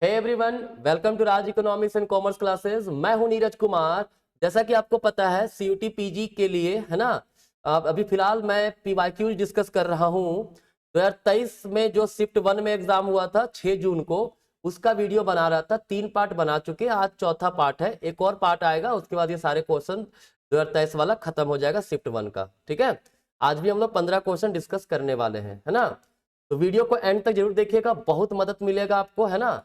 Hey everyone, welcome to Raj economics and commerce classes. मैं हूं नीरज कुमार। जैसा कि आपको पता है सीयूटी पीजी के लिए है ना, अभी फिलहाल मैं पीवाईक्यू डिस्कस कर रहा हूं। 2023 में जो शिफ्ट 1 में एग्जाम हुआ था 6 जून को, उसका वीडियो बना रहा था। 3 पार्ट बना चुके, आज चौथा पार्ट है। एक और पार्ट आएगा, उसके बाद ये सारे क्वेश्चन 2023 वाला खत्म हो जाएगा शिफ्ट 1 का। ठीक है, आज भी हम लोग 15 क्वेश्चन डिस्कस करने वाले हैं, है ना। तो वीडियो को एंड तक जरूर देखिएगा, बहुत मदद मिलेगा आपको, है ना।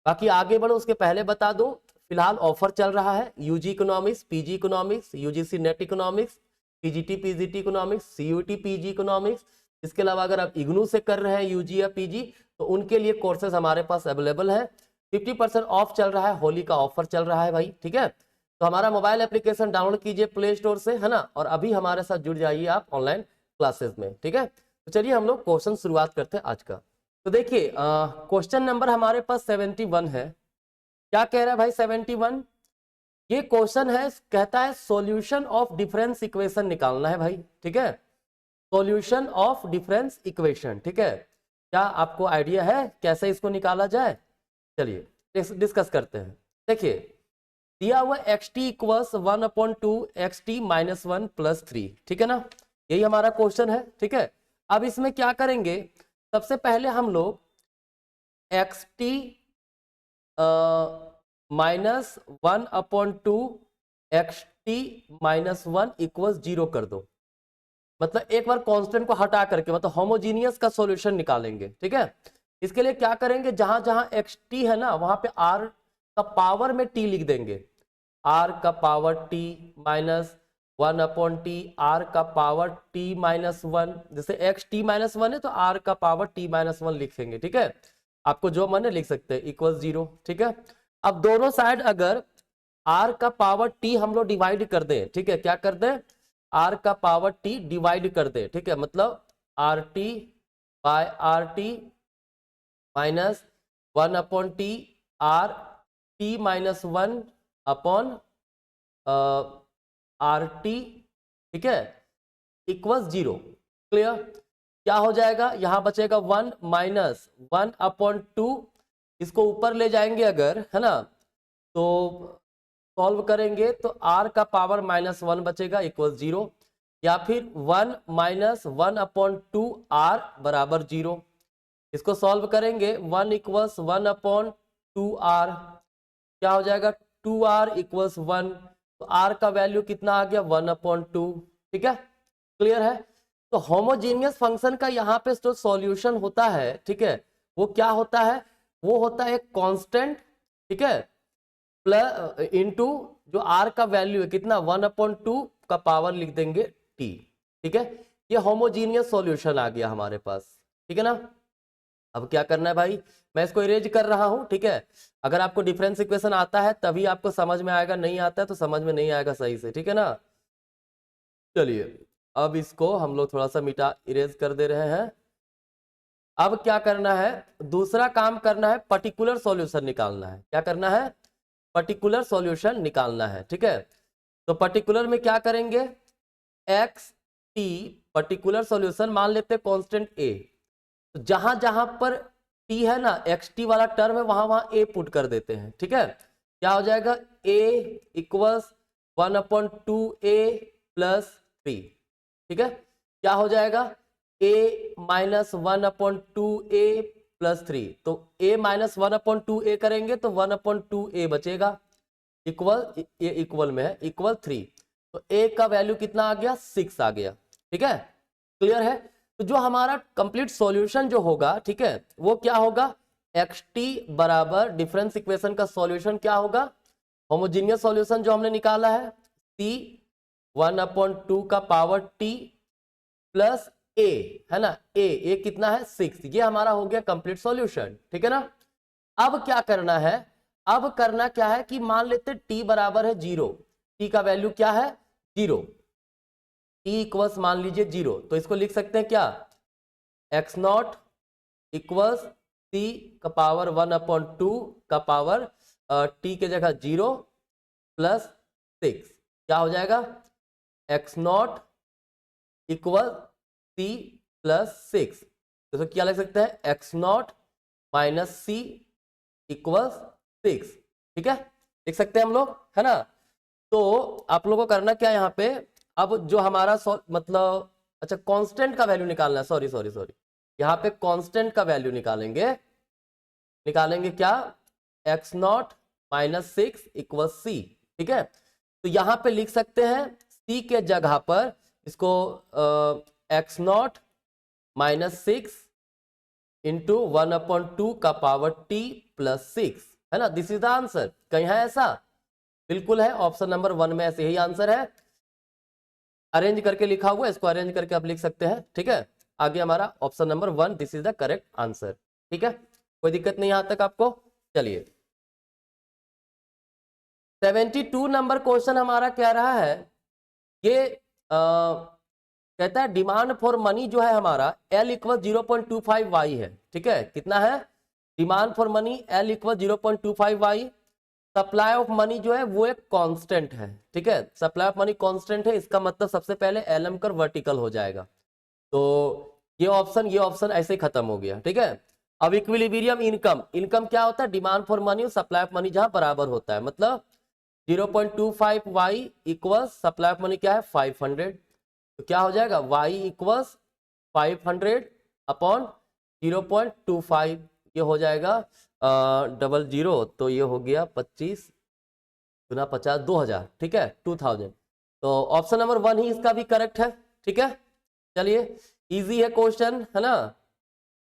बाकी आगे बढ़ो उसके पहले बता दूं, फिलहाल ऑफर चल रहा है UG economics, PG economics, UGC NET economics, PGT PGT economics, CUET PG economics. इसके अलावा अगर आप इग्नू से कर रहे हैं यूजी या पीजी, तो उनके लिए कोर्सेज हमारे पास अवेलेबल है। 50% ऑफ चल रहा है, होली का ऑफर चल रहा है भाई। ठीक है, तो हमारा मोबाइल एप्लीकेशन डाउनलोड कीजिए प्ले स्टोर से, है ना, और अभी हमारे साथ जुड़ जाइए आप ऑनलाइन क्लासेस में। ठीक है, तो चलिए हम लोग क्वेश्चन शुरुआत करते हैं आज का। तो देखिए, क्वेश्चन नंबर हमारे पास 71 है। क्या कह रहा है भाई 71? ये क्वेश्चन है, कहता है सॉल्यूशन ऑफ डिफरेंस इक्वेशन निकालना है भाई। ठीक है, सॉल्यूशन ऑफ डिफरेंस इक्वेशन। ठीक है, क्या आपको आइडिया है कैसे इसको निकाला जाए? चलिए डिस्कस करते हैं। देखिए, दिया हुआ x T equals 1/2 x T minus 1 plus 3। ठीक है ना, यही हमारा क्वेश्चन है। ठीक है, अब इसमें क्या करेंगे, सबसे पहले हम लोग x T minus 1/2 x T minus 1 equal 0 कर दो। मतलब एक बार कांस्टेंट को हटा करके, मतलब होमोजीनियस का सॉल्यूशन निकालेंगे। ठीक है, इसके लिए क्या करेंगे, जहां जहां एक्स टी है ना, वहां पे आर का पावर में टी लिख देंगे। आर का power T minus 1/t, R का पावर टी माइनस 1। जैसे एक्स टी माइनस 1 है तो आर का पावर टी माइनस 1 लिखेंगे। ठीक है, आपको जो मन है लिख सकते हैं, इक्वल 0। ठीक है, अब दोनों साइड अगर आर का पावर टी हम लोग डिवाइड कर दें, ठीक है, क्या कर दें, आर का पावर टी डिवाइड कर दें। ठीक है, मतलब R T by R T minus 1/t R T minus 1 upon R T. ठीक है, इक्वल 0। क्लियर? क्या हो जाएगा, यहां बचेगा 1 माइनस 1/2। इसको ऊपर ले जाएंगे अगर, है ना, तो सॉल्व करेंगे तो r का पावर माइनस 1 बचेगा इक्वल 0, या फिर 1 माइनस 1/2 r बराबर 0। इसको सॉल्व करेंगे 1 इक्वल्स 1/2 r, क्या हो जाएगा 2r इक्वल्स 1। तो r का वैल्यू कितना आ गया 1/2। ठीक है, क्लियर है। तो होमोजीनियस फंक्शन का यहाँ पे जो सॉल्यूशन होता है, ठीक है, वो क्या होता है, वो होता है एक कांस्टेंट। ठीक है, प्लस इनटू जो r का वैल्यू है कितना 1/2 का पावर लिख देंगे t। ठीक है, ये होमोजीनियस सॉल्यूशन आ गया हमारे पास। ठीक है ना, अब क्या करना है भाई, मैं इसको इरेज कर रहा हूं। ठीक है, अगर आपको डिफरेंस इक्वेशन आता है तभी आपको समझ में आएगा, नहीं आता है तो समझ में नहीं आएगा सही से। ठीक है ना, चलिए अब इसको हम लोग थोड़ा सा मिटा इरेज कर दे रहे हैं। अब क्या करना है, दूसरा काम करना है, पर्टिकुलर सॉल्यूशन निकालना है। क्या करना है, पर्टिकुलर सॉल्यूशन निकालना है। ठीक है, तो पर्टिकुलर में क्या करेंगे, एक्स टी पर्टिकुलर सॉल्यूशन मान लेते हैं कांस्टेंट ए। तो जहां जहां पर टी है ना, एक्स टी वाला टर्म है, वहां वहां ए पुट कर देते हैं। ठीक है, क्या हो जाएगा, ए इक्वल्स 1/2 ए प्लस 3। ठीक है, क्या हो जाएगा, a माइनस 1/2 ए प्लस 3। तो a माइनस 1/2 ए करेंगे तो 1/2 ए बचेगा, इक्वल, ये इक्वल में है, इक्वल 3। तो a का वैल्यू कितना आ गया, 6 आ गया। ठीक है, क्लियर है। तो जो हमारा कंप्लीट सॉल्यूशन जो होगा, ठीक है, वो क्या होगा, एक्स टी बराबर डिफरेंस इक्वेशन का सॉल्यूशन क्या होगा, होमोजीनियस सॉल्यूशन जो हमने निकाला है, c 1/2 का पावर t प्लस ए, है ना, ए कितना है 6। ये हमारा हो गया कंप्लीट सॉल्यूशन। ठीक है ना, अब क्या करना है, अब करना क्या है कि मान लेते t बराबर है 0, t का वैल्यू क्या है 0, t इक्वल्स मान लीजिए 0। तो इसको लिख सकते हैं क्या, x0 इक्वल्स c का पावर 1/2 का पावर t के जगह 0 प्लस 6। क्या हो जाएगा, x0 इक्वल c प्लस 6। तो क्या लिख सकते हैं, x0 माइनस सी इक्वल 6, ठीक है, लिख सकते हैं हम लोग, है ना। तो आप लोगों को करना क्या यहाँ पे, अब जो हमारा मतलब अच्छा कांस्टेंट का वैल्यू निकालना है, सॉरी सॉरी सॉरी, यहाँ पे कांस्टेंट का वैल्यू निकालेंगे क्या, x not minus 6 equal C, ठीक है। तो यहाँ पे लिख सकते हैं c के जगह पर इसको x नॉट माइनस 6 इंटू 1/2 का पावर t प्लस 6, है ना, दिस इज द आंसर। कहीं है ऐसा? बिल्कुल है, ऑप्शन नंबर 1 में ऐसे ही आंसर है, अरेंज करके लिखा हुआ है, इसको अरेंज करके आप लिख सकते हैं, ठीक है। आगे हमारा option number 1, this is the correct answer, ठीक है, कोई दिक्कत नहीं यहां तक आपको। चलिए 72 नंबर क्वेश्चन हमारा कह रहा है, ये कहता है डिमांड फॉर मनी जो है हमारा L इक्वल 0.25y है, ठीक है, कितना है demand for money, L equal 0.25y, supply of money जो है वो एक कांस्टेंट है, ठीक है, सप्लाई ऑफ मनी कांस्टेंट है, इसका मतलब सबसे पहले LM कर वर्टिकल हो जाएगा, तो ये ऑप्शन ऐसे ही खत्म हो गया, ठीक है। अब इक्विलिब्रियम इनकम, इनकम क्या होता है, डिमांड फॉर मनी और सप्लाई ऑफ मनी जहां बराबर होता है, मतलब 0.25y equal supply of money क्या है 500, तो क्या हो जाएगा y इक्वल 500 अपॉन 0.25, ये हो जाएगा 00, तो ये हो गया 25 गुना 50 2000, ठीक है 2000, तो ऑप्शन नंबर 1 ही इसका भी करेक्ट है, ठीक है। चलिए इजी है क्वेश्चन, है ना।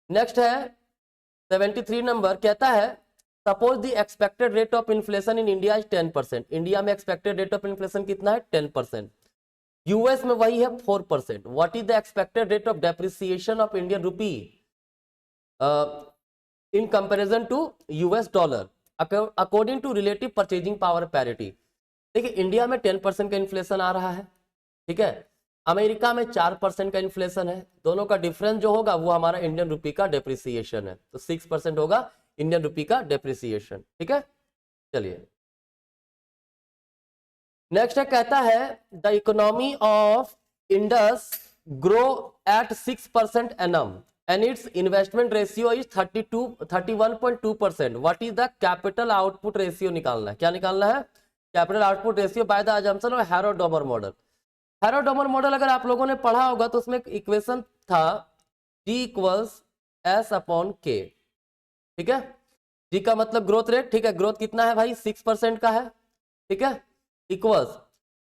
नेक्स्ट है 73 नंबर, कहता है suppose the expected rate of inflation in India is 10%, India में एक्सपेक्टेड रेट ऑफ इन्फ्लेशन कितना है 10%, यूएस में वही है 4%, what is the expected rate of depreciation of Indian rupee in comparison to US dollar according to relative purchasing power parity. देखिए India में 10% का inflation आ रहा है, ठीक है, अमेरिका में 4% का इन्फ्लेशन है, दोनों का डिफरेंस जो होगा वो हमारा इंडियन रूपी का डेप्रिसिएशन है, तो 6% होगा इंडियन रूपी का डेप्रिसिएशन, ठीक है। चलिए नेक्स्ट है, कहता है the economy of Indus grow at 6% annum and its investment ratio is 31.2%, what is the capital output ratio निकालना है, क्या निकालना है, capital output ratio by the assumption of harrow-Domar model. Harrow-Domar model अगर आप लोगों ने पढ़ा होगा तो उसमें इक्वेशन था G इक्वल्स S/K, ठीक है, G का मतलब ग्रोथ रेट, ठीक है, ग्रोथ कितना है भाई 6% का है, ठीक है, इक्वल्स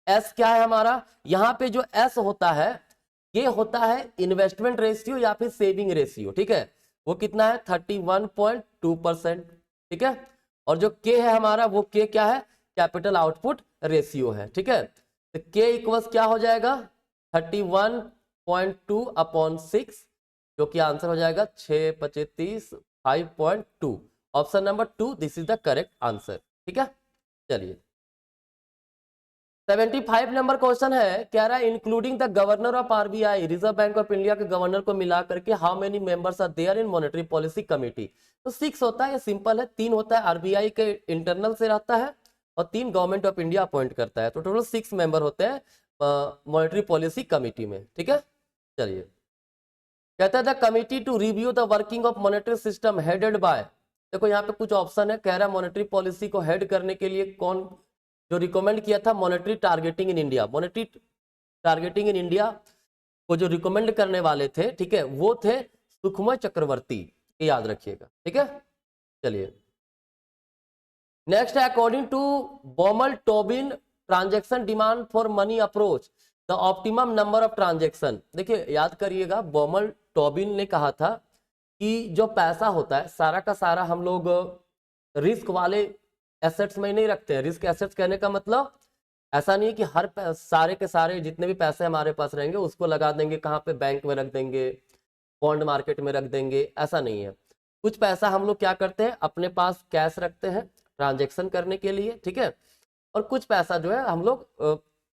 S क्या है हमारा, यहाँ पे जो S होता है ये होता है इन्वेस्टमेंट रेशियो या फिर सेविंग रेशियो, ठीक है, वो कितना है 31.2%, ठीक है, और जो K है हमारा वो K क्या है, कैपिटल आउटपुट रेशियो है, ठीक है, तो K इक्वल्स क्या हो जाएगा 31.2 अपॉन 6, जो कि आंसर हो जाएगा 6×25 5.2, option number 2 this is the correct answer, ठीक है। चलिए 75 नंबर क्वेश्चन है, कह रहा है including the governor of RBI, reserve bank of India के गवर्नर को मिला करके how many members are there in monetary policy committee, तो 6 होता है, ये सिंपल है, 3 होता है आरबीआई के इंटरनल से रहता है और 3 गवर्नमेंट ऑफ इंडिया अपॉइंट करता है, तो टोटल 6 मेंबर होते हैं मॉनेटरी पॉलिसी कमेटी में, ठीक है। चलिए कहता है the committee to review the working of monetary system headed by, देखो यहाँ पे कुछ ऑप्शन है, कह रहा है मॉनेटरी पॉलिसी को हेड करने के लिए कौन जो रिकमेंड किया था, monetary targeting in India, monetary targeting in India को जो रिकमेंड करने वाले थे, ठीक है, वो थे सुखमय चक्रवर्ती, ये याद रखिएगा, ठीक है। चलिए नेक्स्ट है according to Baumol Tobin transaction demand for money approach the optimum number of transaction, देखिए याद करिएगा बॉमल टोबिन ने कहा था कि जो पैसा होता है सारा का सारा हम लोग रिस्क वाले एसेट्स में नहीं रखते हैं, रिस्क एसेट्स कहने का मतलब ऐसा नहीं है कि हर सारे के सारे जितने भी पैसे हमारे पास रहेंगे उसको लगा देंगे कहाँ पे, बैंक में रख देंगे, बॉन्ड मार्केट में रख देंगे, ऐसा नहीं है, कुछ पैसा हम लोग क्या करते हैं अपने पास कैश रखते हैं ट्रांजेक्शन करने के लिए, ठीक है, और कुछ पैसा जो है हम लोग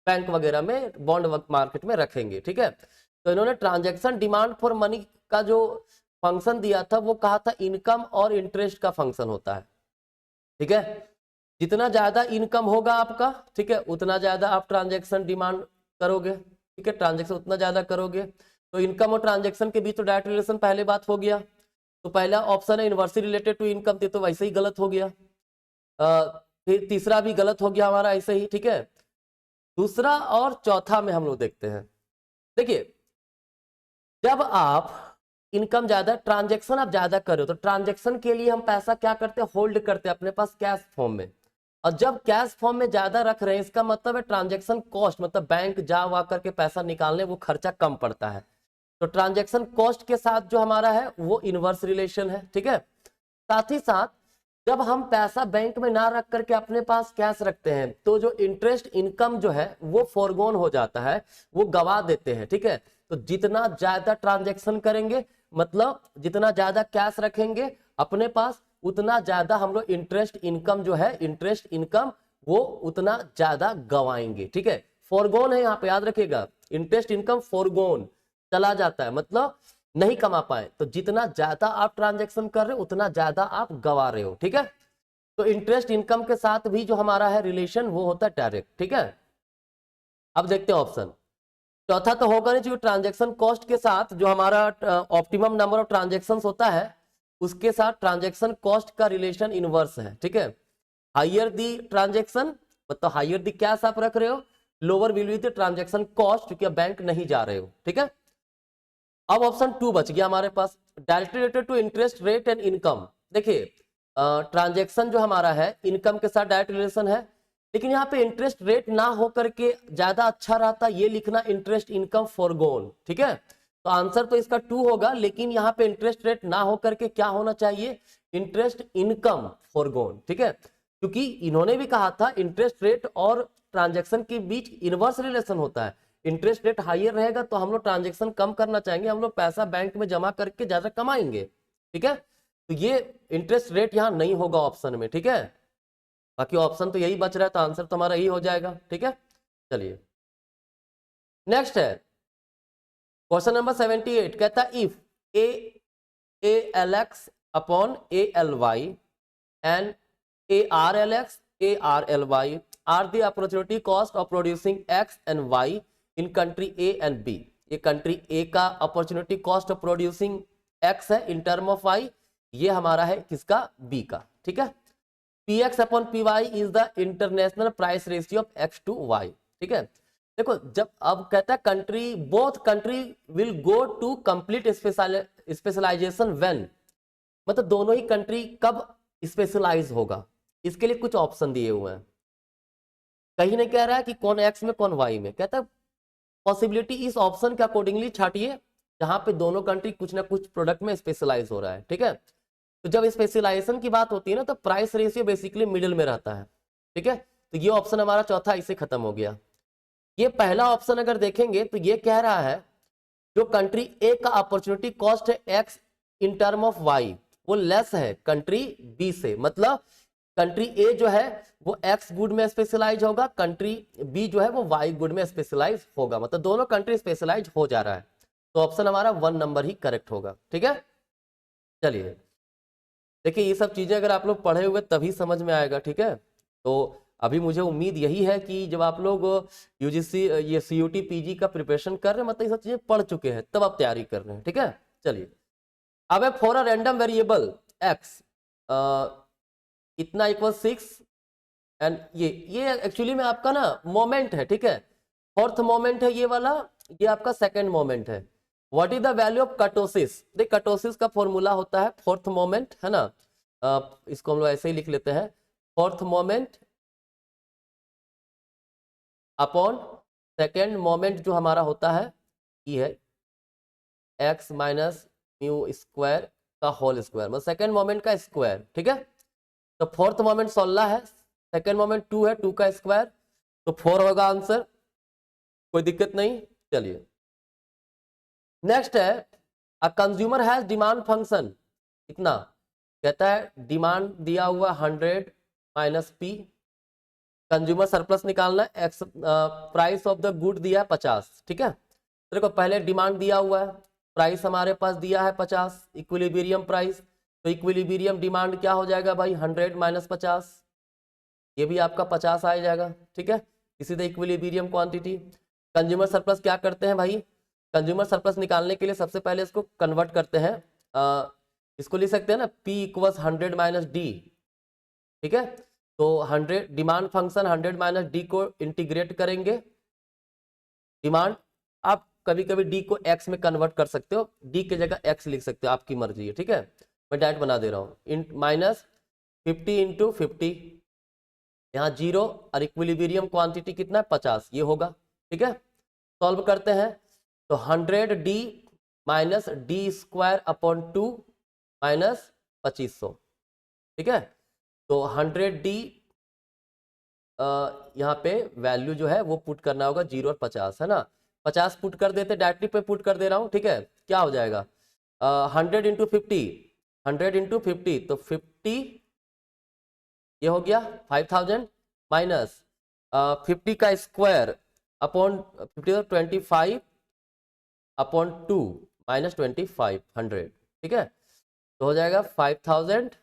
बैंक वगैरह में बॉन्ड मार्केट में रखेंगे, ठीक है। तो इन्होंने ट्रांजेक्शन डिमांड फॉर मनी का जो फंक्शन दिया था वो कहा था इनकम और इंटरेस्ट का फंक्शन होता है, ठीक है, जितना ज्यादा इनकम होगा आपका, ठीक है, उतना ज्यादा आप ट्रांजैक्शन डिमांड करोगे, ठीक है, ट्रांजैक्शन उतना ज्यादा करोगे, तो इनकम और ट्रांजैक्शन के बीच तो डायरेक्ट रिलेशन पहले बात हो गया। तो पहला ऑप्शन है इनवर्सली रिलेटेड टू इनकम, तो वैसे ही गलत हो गया। फिर तीसरा भी गलत हो गया हमारा ऐसे ही, ठीक है। दूसरा और चौथा में हम लोग देखते हैं। देखिए, जब आप इनकम ज्यादा, ट्रांजैक्शन आप ज्यादा कर रहे हो, तो ट्रांजैक्शन के लिए हम पैसा क्या करते हैं, होल्ड करते हैं अपने पास कैश फॉर्म में। और जब कैश फॉर्म में ज्यादा रख रहे हैं, इसका मतलब है ट्रांजैक्शन कॉस्ट, मतलब बैंक जा वा करके पैसा निकालने वो खर्चा कम पड़ता है। तो ट्रांजैक्शन कॉस्ट के साथ जो हमारा है वो इनवर्स रिलेशन है, ठीक है। साथ ही साथ जब हम पैसा बैंक में ना रख करके अपने पास कैश रखते हैं, तो जो इंटरेस्ट इनकम जो है वो फोरगोन हो जाता है, वो गवा देते हैं, ठीक है। तो जितना ज्यादा ट्रांजैक्शन करेंगे, मतलब जितना ज्यादा कैश रखेंगे अपने पास, उतना ज्यादा हम लोग इंटरेस्ट इनकम जो है, इंटरेस्ट इनकम वो उतना ज्यादा गवाएंगे, ठीक है। फोरगोन है यहाँ पे, याद रखिएगा, इंटरेस्ट इनकम फोरगोन चला जाता है, मतलब नहीं कमा पाए। तो जितना ज्यादा आप ट्रांजैक्शन कर रहे हो उतना ज्यादा आप गवा रहे हो, ठीक है। तो इंटरेस्ट इनकम के साथ भी जो हमारा है रिलेशन वो होता है डायरेक्ट, ठीक है। अब देखते हैं ऑप्शन चौथा, तो होगा नहीं, जो ट्रांजैक्शन कॉस्ट के साथ जो हमारा ऑप्टिमम नंबर ऑफ ट्रांजैक्शन होता है उसके साथ ट्रांजैक्शन कॉस्ट का रिलेशन इनवर्स है, ठीक है। हाइयर दी ट्रांजैक्शन, मतलब हाइयर दी कैश आप रख रहे हो, lower will be the transaction cost, क्योंकि आप बैंक नहीं जा रहे हो, ठीक है। अब ऑप्शन 2 बच गया हमारे पास, directly related to interest rate and income. देखिए, ट्रांजैक्शन जो हमारा है इनकम के साथ डायरेक्ट रिलेशन है, लेकिन यहाँ पे इंटरेस्ट रेट ना हो करके ज्यादा अच्छा रहता ये लिखना, इंटरेस्ट इनकम फॉरगोन, ठीक है। तो आंसर तो इसका 2 होगा, लेकिन यहाँ पे इंटरेस्ट रेट ना हो करके क्या होना चाहिए, इंटरेस्ट इनकम फॉरगोन, ठीक है। क्योंकि इन्होंने भी कहा था इंटरेस्ट रेट और ट्रांजैक्शन के बीच इनवर्स रिलेशन होता है। इंटरेस्ट रेट हाइयर रहेगा तो हम लोग ट्रांजैक्शन कम करना चाहेंगे, हम लोग पैसा बैंक में जमा करके ज्यादा कमाएंगे, ठीक है। तो ये इंटरेस्ट रेट यहाँ नहीं होगा ऑप्शन में, ठीक है। बाकी ऑप्शन तो यही बच रहा है, तो आंसर तो हमारा यही हो जाएगा, ठीक है। चलिए नेक्स्ट है क्वेश्चन नंबर 78, कहता है if A L X upon A L Y and A R L X A R L Y are the opportunity cost of producing X and Y in country A and B. ये country A का opportunity cost of producing X है in term of Y, ये हमारा है किसका, B का, ठीक है। P X upon P Y is the international price ratio of X to Y, ठीक है। देखो, जब अब कहता है country, both country will go to complete specialization when, मतलब दोनों ही कंट्री कब स्पेशलाइज होगा, इसके लिए कुछ ऑप्शन दिए हुए हैं। कहीं नहीं कह रहा है कि कौन एक्स में कौन वाई में, कहता है पॉसिबिलिटी इस ऑप्शन के अकॉर्डिंगली छाटिए जहां पे दोनों कंट्री कुछ ना कुछ प्रोडक्ट में स्पेशलाइज हो रहा है, ठीक है। तो जब स्पेशलाइजेशन की बात होती है ना, तो प्राइस रेशियो बेसिकली मिडिल में रहता है, ठीक है। तो ये ऑप्शन हमारा चौथा इसे खत्म हो गया। ये पहला ऑप्शन अगर देखेंगे तो ये कह रहा है जो कंट्री ए का अपॉर्चुनिटी कॉस्ट है X in term of Y, वो लेस है कंट्री बी से, मतलब कंट्री ए जो है वो एक्स गुड में स्पेशलाइज होगा, कंट्री बी जो है वो वाई गुड में स्पेशलाइज होगा, मतलब दोनों कंट्री स्पेशलाइज हो जा रहा है। तो ऑप्शन हमारा 1 नंबर ही करेक्ट होगा, ठीक है। चलिए देखिए, ये सब चीजें अगर आप लोग पढ़े हुए तभी समझ में आएगा, ठीक है। तो अभी मुझे उम्मीद यही है कि जब आप लोग यूजीसी ये सीयूटी पीजी का प्रिपरेशन कर रहे हैं, मतलब ये सब चीजें पढ़ चुके हैं, तब आप तैयारी कर रहे हैं, ठीक है। चलिए, अब for a random variable x इतना इक्वल 6 एंड ये एक्चुअली में आपका ना मोमेंट है, ठीक है। फोर्थ मोमेंट है ये वाला, ये आपका सेकंड मोमेंट है। What is the value of kurtosis, देख कर्टोसिस का फॉर्मूला होता है फोर्थ मोमेंट, है ना। इसको हम लोग ऐसे ही लिख लेते हैं, fourth moment upon second moment जो हमारा होता है ये है एक्स माइनस म्यू स्क्वायर का होल स्क्वायर, मतलब सेकेंड मोमेंट का स्क्वायर, ठीक है। तो फोर्थ मोमेंट 16 है, सेकेंड मोमेंट 2 है, 2 का स्क्वायर, तो 4 होगा आंसर, कोई दिक्कत नहीं। चलिए नेक्स्ट है a consumer has demand function, इतना कहता है डिमांड दिया हुआ 100 माइनस पी, कंज्यूमर सरप्लस निकालना, x price of the good दिया है 50, ठीक है। तो देखो पहले डिमांड दिया हुआ है, प्राइस हमारे पास दिया है 50, इक्विलिब्रियम प्राइस, तो इक्विलिब्रियम डिमांड क्या हो जाएगा भाई 100 माइनस 50, ये भी आपका 50 आ जाएगा, ठीक है। इसी तरह इक्विलिब्रियम क्वांटिटी, कंज्यूमर सरप्लस क्या करते हैं भाई, कंज्यूमर सरप्लस निकालने के लिए सबसे पहले इसको कन्वर्ट करते हैं इसको लिख सकते हैं ना p इक्वल्स 100 माइनस डी, ठीक है। तो 100 डिमांड फंक्शन 100 माइनस डी को इंटीग्रेट करेंगे। डिमांड आप कभी कभी डी को एक्स में कन्वर्ट कर सकते हो, डी की जगह एक्स लिख सकते हो, आपकी मर्जी है, ठीक है। मैं डायरेक्ट बना दे रहा हूँ, माइनस 50 इंटू 50, यहाँ 0 और इक्विलिब्रियम क्वांटिटी कितना है 50, ये होगा, ठीक है। सॉल्व करते हैं तो 100 D minus D square upon 2 minus 2500, ठीक है। तो 100 डी यहाँ पे वैल्यू जो है वो पुट करना होगा 0 और 50, है ना। 50 पुट कर देते, डायरेक्टली पे पुट कर दे रहा हूँ, ठीक है। क्या हो जाएगा 100 इंटू 50, 100 इंटू 50 तो 50 ये हो गया 5000 माइनस 50 का स्क्वायर अपॉन 50 25 अपॉन 2 माइनस 2500, ठीक है। तो हो जाएगा 5000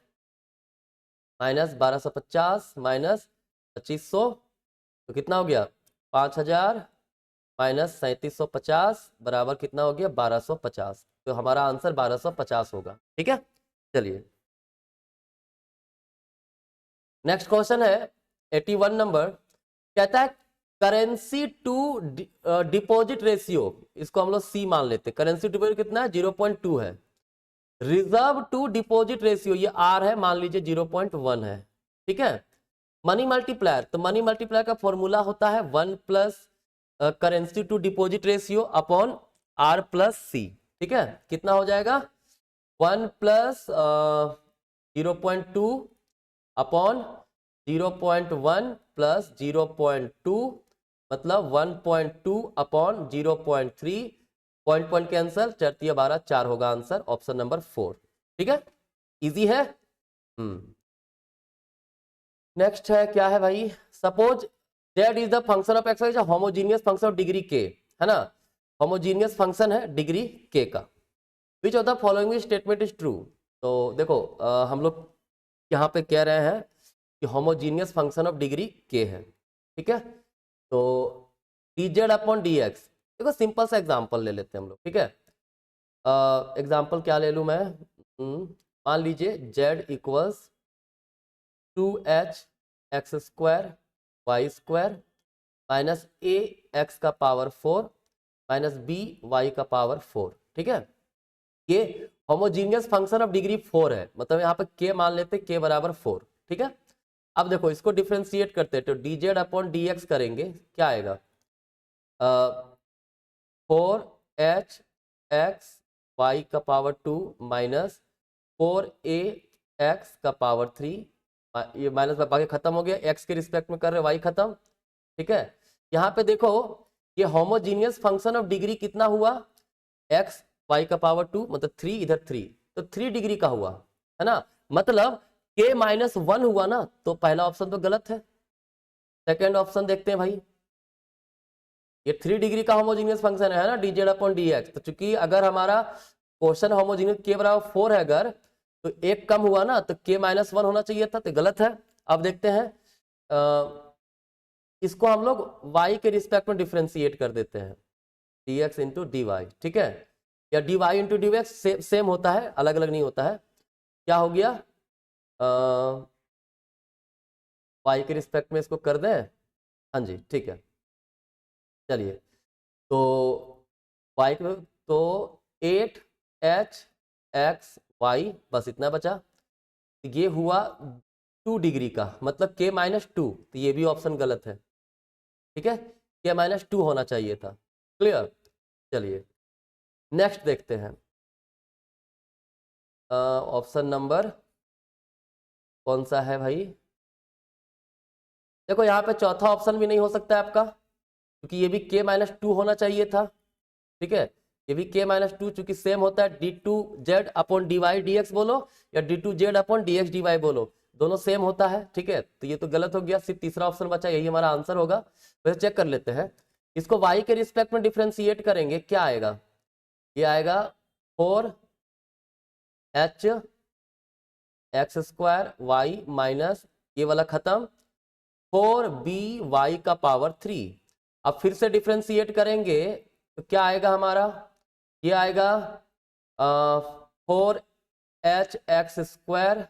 माइनस 1250 माइनस 2500, तो कितना हो गया 5000 माइनस 3750 बराबर कितना हो गया 1250। तो हमारा आंसर 1250 होगा, ठीक है। चलिए नेक्स्ट क्वेश्चन है 81 नंबर, कहता है करेंसी टू डिपॉजिट रेशियो, इसको हम लोग सी मान लेते हैं। करेंसी डिपॉजिट कितना है 0.2 है। रिजर्व टू डिपॉजिट रेशियो ये आर है, मान लीजिए 0.1 है, ठीक है। मनी मल्टीप्लायर, तो मनी मल्टीप्लायर का फॉर्मूला होता है 1 plus currency to deposit ratio upon R plus C, ठीक है। कितना हो जाएगा 1 प्लस 0.2 अपॉन 0.1 प्लस 0.2 मतलब 1.2 अपॉन 0.3, पॉइंट पॉइंट कैंसल, 4 3 12 4 होगा आंसर, ऑप्शन नंबर 4, ठीक है। इजी है। नेक्स्ट है क्या है भाई, suppose that is the function of x, homogeneous function of degree के, है ना। होमोजीनियस फंक्शन है डिग्री के का, which of the following statement is true. तो देखो हम लोग यहाँ पे कह रहे हैं कि होमोजीनियस फंक्शन ऑफ डिग्री के है, ठीक है। तो dz अपॉन dx, देखो सिंपल सा एग्जांपल ले लेते हैं हम लोग, ठीक है। एग्जांपल क्या ले लूँ मैं, मान लीजिए z equals 2h X square Y square minus A X का पावर 4 माइनस बी वाई का पावर 4, ठीक है। ये होमोजीनियस फंक्शन ऑफ डिग्री 4 है, मतलब यहाँ पे k मान लेते k बराबर 4, ठीक है। अब देखो इसको डिफ्रेंशिएट करते हैं, तो dz अपॉन dx करेंगे, क्या आएगा 4h एक्स वाई का पावर 2 माइनस 4a एक्स का पावर 3, ये माइनस बाकी खत्म हो गया, x के रिस्पेक्ट में कर रहे y खत्म, ठीक है। यहाँ पे देखो ये होमोजीनियस फंक्शन ऑफ डिग्री कितना हुआ x y का पावर 2 मतलब 3, इधर 3, तो 3 डिग्री का हुआ, है ना। मतलब k माइनस 1 हुआ ना, तो पहला ऑप्शन तो गलत है। सेकेंड ऑप्शन देखते हैं भाई, ये 3 डिग्री का होमोजीनियस फंक्शन है ना dz अपॉन dx, तो चूंकि अगर हमारा क्वेश्चन होमोजीनियस k बराबर 4 है अगर, तो एक कम हुआ ना, तो k माइनस 1 होना चाहिए था, तो गलत है। अब देखते हैं इसको हम लोग y के रिस्पेक्ट में डिफ्रेंशिएट कर देते हैं, dx इंटू डी वाई, ठीक है। या dy इंटू डी सेम होता है, अलग अलग नहीं होता है। क्या हो गया y के रिस्पेक्ट में इसको कर दें, हाँ जी ठीक है। चलिए तो y तो 8h एक्स वाई, बस इतना बचा। ये हुआ 2 डिग्री का, मतलब k माइनस 2, तो ये भी ऑप्शन गलत है, ठीक है। k माइनस 2 होना चाहिए था, क्लियर। चलिए नेक्स्ट देखते हैं, ऑप्शन नंबर कौन सा है भाई, देखो यहाँ पे चौथा ऑप्शन भी नहीं हो सकता है आपका, क्योंकि ये भी k माइनस 2 होना चाहिए था, ठीक है। ये भी k माइनस 2 चूंकि सेम होता है d2z अपॉन dy dx बोलो या d2z अपॉन dx dy बोलो, दोनों सेम होता है, ठीक है। तो ये तो गलत हो गया, सिर्फ तीसरा ऑप्शन बचा, यही हमारा आंसर होगा। वैसे चेक कर लेते हैं, इसको y के रिस्पेक्ट में डिफ्रेंशिएट करेंगे, क्या आएगा, ये आएगा 4h x square Y minus ये वाला खत्म 4by का पावर 3। अब फिर से डिफ्रेंशिएट करेंगे तो क्या आएगा हमारा, ये आएगा 4 H x square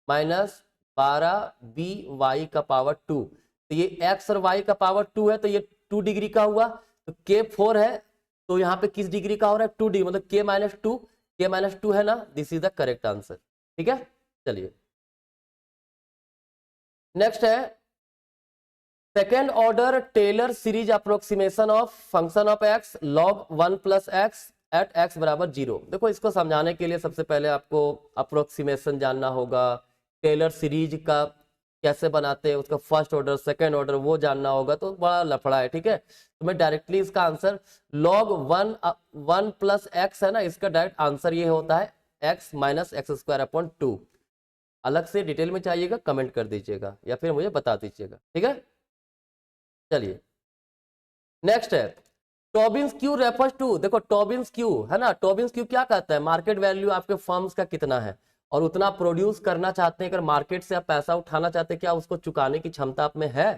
minus 12by का पावर 2। तो ये x और y का पावर 2 है तो ये 2 डिग्री का हुआ। तो k 4 है तो यहाँ पे किस डिग्री का हो रहा है? 2 डिग्री, मतलब k माइनस टू है ना। This is the correct answer. ठीक है, चलिए नेक्स्ट है second order Taylor series approximation of function of x log 1 plus X at x बराबर 0। देखो इसको समझाने के लिए सबसे पहले आपको अप्रोक्सीमेशन जानना होगा, टेलर सीरीज का कैसे बनाते हैं, उसका फर्स्ट ऑर्डर सेकेंड ऑर्डर वो जानना होगा, तो बड़ा लफड़ा है। ठीक है, तो मैं डायरेक्टली इसका आंसर log 1 प्लस एक्स है ना, इसका डायरेक्ट आंसर ये होता है x minus x square upon 2। अलग से डिटेल में चाहिएगा कमेंट कर दीजिएगा या फिर मुझे बता दीजिएगा। ठीक है, चलिए नेक्स्ट है टॉबिन्स क्यू रेफर्स टू। देखो टॉबिन्स क्यू है ना, टॉबिन्स क्यू क्या कहता है? मार्केट वैल्यू आपके फर्म्स का कितना है और उतना प्रोड्यूस करना चाहते हैं, अगर मार्केट से आप पैसा उठाना चाहते हैं, क्या उसको चुकाने की क्षमता आप में है?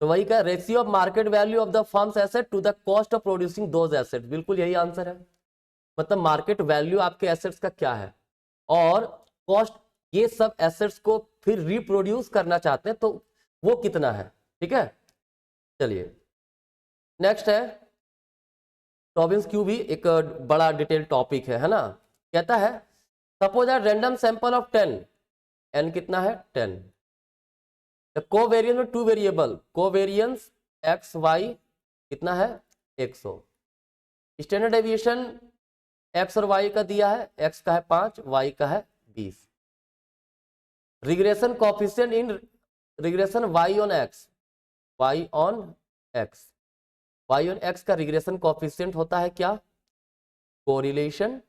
तो वही का ratio of market value of the firm's asset to the cost of producing those assets. बिल्कुल यही आंसर है, मतलब मार्केट वैल्यू आपके एसेट्स का क्या है और कॉस्ट ये सब एसेट्स को फिर रिप्रोड्यूस करना चाहते हैं तो वो कितना है। ठीक है, चलिए नेक्स्ट है टॉबिन्स क्यू भी एक बड़ा डिटेल टॉपिक है ना। कहता है suppose that random sample of 10, n कितना है 10, कोवेरियंस में 2 वेरिएबल, कोवेरियंस एक्स वाई कितना है 100, स्टैंडर्ड डेविएशन एक्स और वाई का दिया है, एक्स का है 5, वाई का है 20, regression coefficient in regression Y on X, Y on X, Y on X का रिग्रेशन कोफिशिएंट होता है क्या? Correlation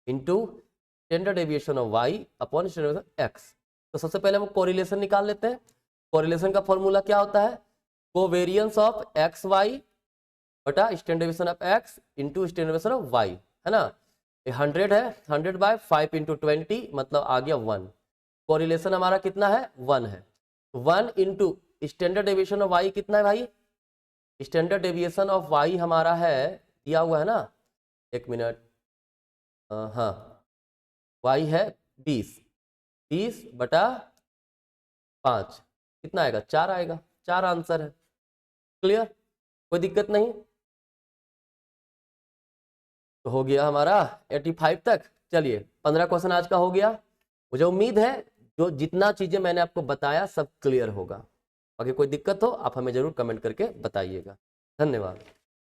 into standard deviation of Y upon standard deviation X. तो सबसे पहले हम कोरिलेशन निकाल लेते हैं। कोरिलेशन का फॉर्मूला क्या होता है? कोवेरियंस ऑफ एक्स वाई बटा standard deviation of X into standard deviation of Y, है ना। 100 है, 100 बाय 5 इंटू 20 मतलब आ गया 1। कोरिलेशन हमारा कितना है 1 है, 1 into standard deviation of Y कितना है भाई? स्टैंडर्ड डेविएशन ऑफ वाई हमारा है दिया हुआ है ना, एक मिनट, हाँ वाई है 20 बटा 5 कितना आएगा? 4 आएगा, 4 आंसर है। क्लियर, कोई दिक्कत नहीं। तो हो गया हमारा 85 तक। चलिए 15 क्वेश्चन आज का हो गया। मुझे उम्मीद है जो जितना चीजें मैंने आपको बताया सब क्लियर होगा। बाकी कोई दिक्कत हो आप हमें जरूर कमेंट करके बताइएगा। धन्यवाद।